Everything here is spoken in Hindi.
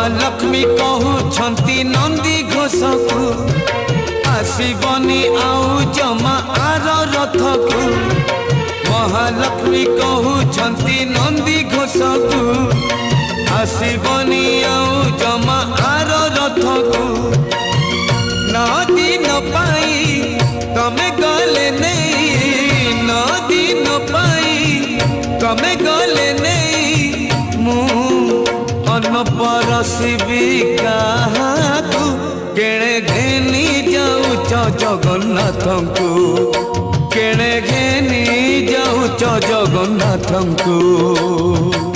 महालक्ष्मी कहउछंती नंदी घोष को आसीबनी आउ जमा आर रथ को महालक्ष्मी कहउछंती नंदी घोष को आसीबनी आउ जमा आर रथ को नदी न पाई तमे गले नहीं नदी न पाई तमे गले नहीं मु अन्न परसिबी काहाकू केणे घेनी जाऊच जगन्नाथ को केणे घेनी जाऊच जगन्नाथ को।